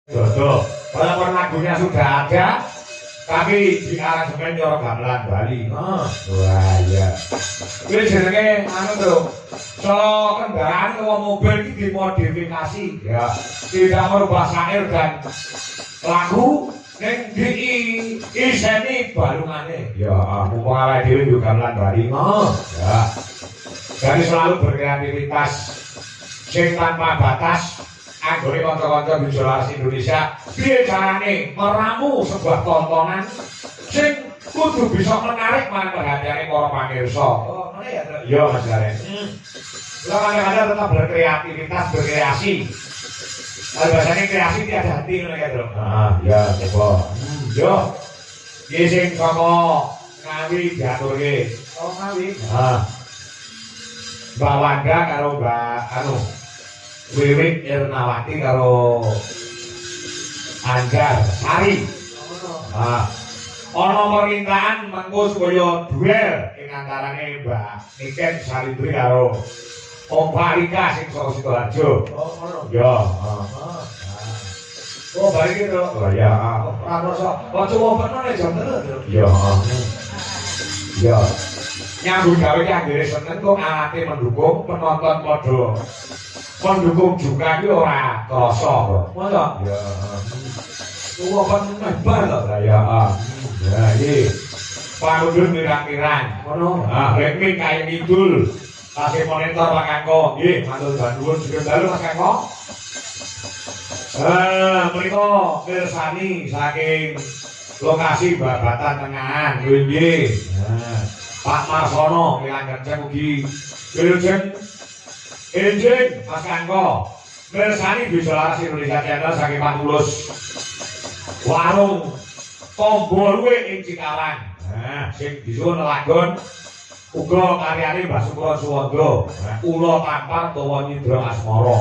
Jodoh, walaupun lagunya sudah ada, tapi di aransemen Yoro Gamelan Bali. Wah iya. Ini jenenge anu tuh, kalau kendaraan atau mobil ini dimodifikasi, ya tidak merubah syair dan lagu, neng diiseni balungane. Ya, mumpung awake dhewe yo Gamelan Bali. Ya. Jadi selalu berkreativitas, sing tanpa batas. Anggone kanca-kanca Visualisasi Indonesia piye carane meramu sebuah tontonan sing kudu bisa menarik marang perhatiane para pamirsa. Oh, ngene ya, Tru? Iya, Mas Garen. Lah kadang-kadang tetap berkreativitas, berkreasi. Bahasane kreasi tiada hati ngono ya, Tru. Iya, coba. Yo. Iki sing saka Ngawi diaturke. Oh, Ngawi. Mbak Wanda karo Mbak Wiwik Irnawati karo Anjar Sari. Ana perintahan mengko supaya duel ing antarane Mbak Niken Salindri karo Om Farika sing saka Sidoarjo. Oh ngono. Ya, Oh bari to. Oh ya. Ora rasa aja wopeno nek jam 3. Ya. Ya. Nyambut gawe ki anggere seneng kok alate mendukung penonton padha pendukung juga itu ora krasa. Masa? Ya. Wah kan hebat lho ya. Ya iki. Pangudun pirang-pirang. Ngono. Rekmi kaya ngidul. Kasih monitor Pak Kakko. Nggih, matur nuwun sugeng dalu Mas Kakko. Menika mirsani saking lokasi Babatan Tengahan. Nggih. Pak Marsono kang kenceng ugi wilujeng Enjing Mas Kangko mirsani Visualisasi Indonesia Channel saking Pak Tulus warung Tombolwe ing Cikarang. Sing disuwun lagon uga karyane Mbah Sukro Suwondo. Ula Tampar Tawa Nyindra Asmara.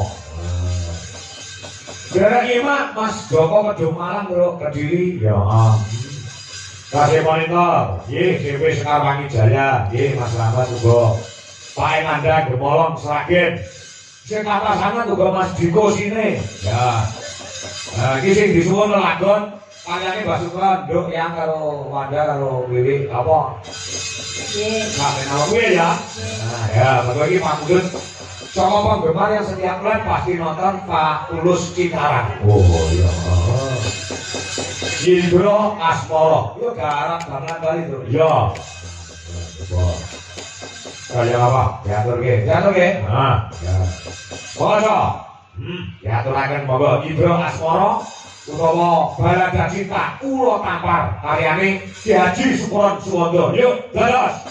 Derek Imak Mas Joko Kedung Malang Bro Kediri. Ya. Kasih monitor. Nggih, DP Sekar Wangi Jaya. Nggih, Mas Lambat uga Pak Enanda Gemolong Sragen. Sing atasannya juga Mas Diko sini. Ya. Iki sing disuwun lagon karyane Mbah Sukron, Nduk yang karo Wanda karo Wiwi apa? Nggih. Sampe nama gue ya. Ya, betul iki Pak Mudun. Sama penggemar yang setiap bulan pasti nonton Pak Tulus Cikarang. Oh iya. Nyindra Asmara. Yo garap Gamelan Bali to. Iya. Kaya apa? Diaturke. Diaturke? Ya. Monggo. Diaturaken monggo Nyindra Asmara utawa Balada Cinta Ula Tampar karyane Ki Haji Sukron Suwondo. Yuk, dados.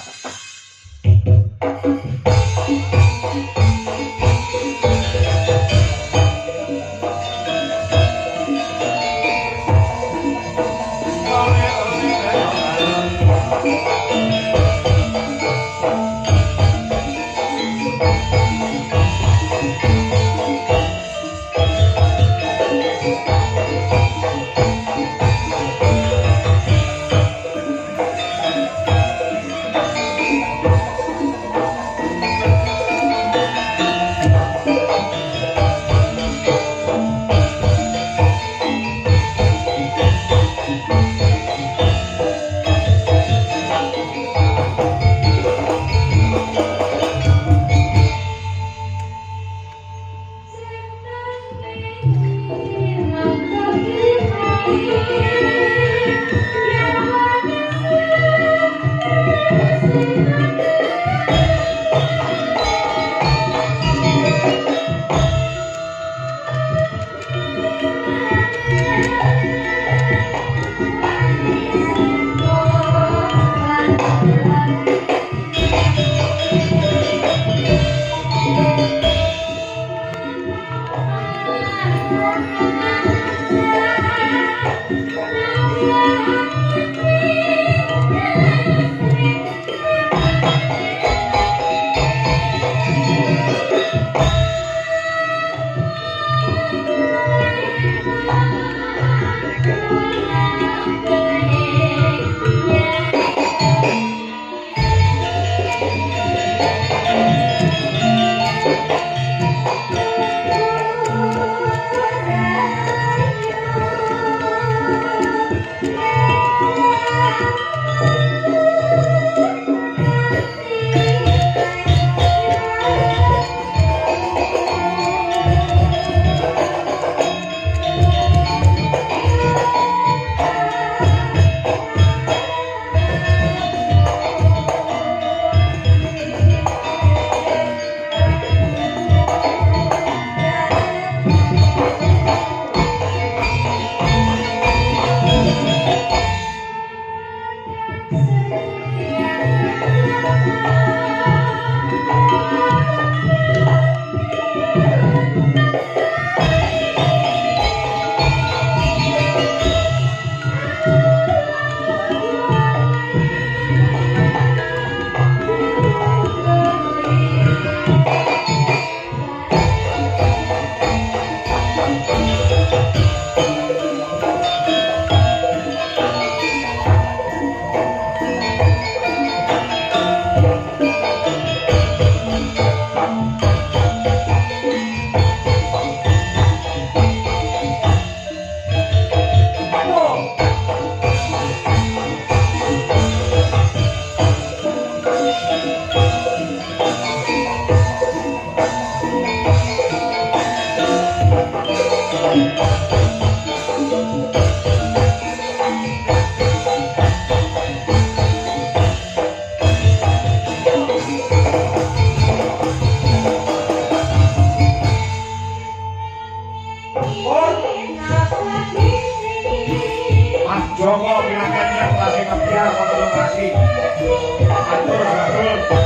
Joko pinakennya kasih kebiar kontrol kasih atur atur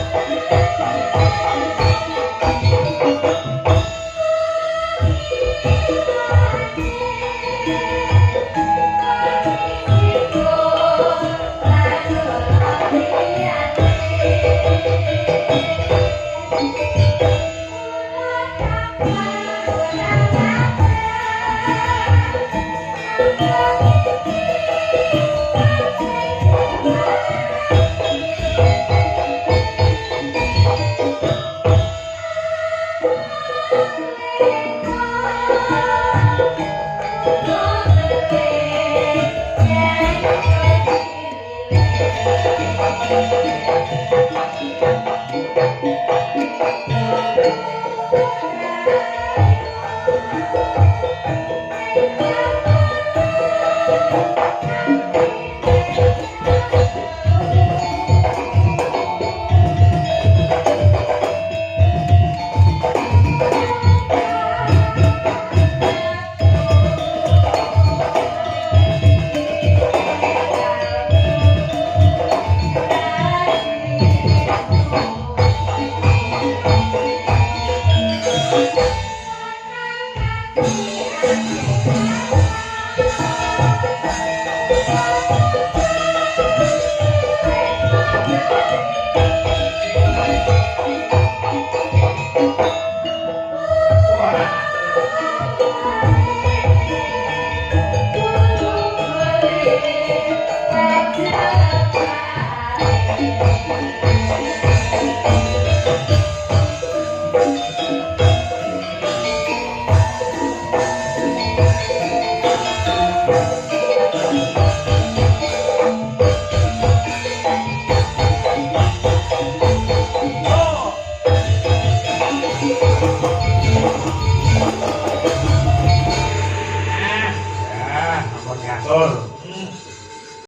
ampun ngatur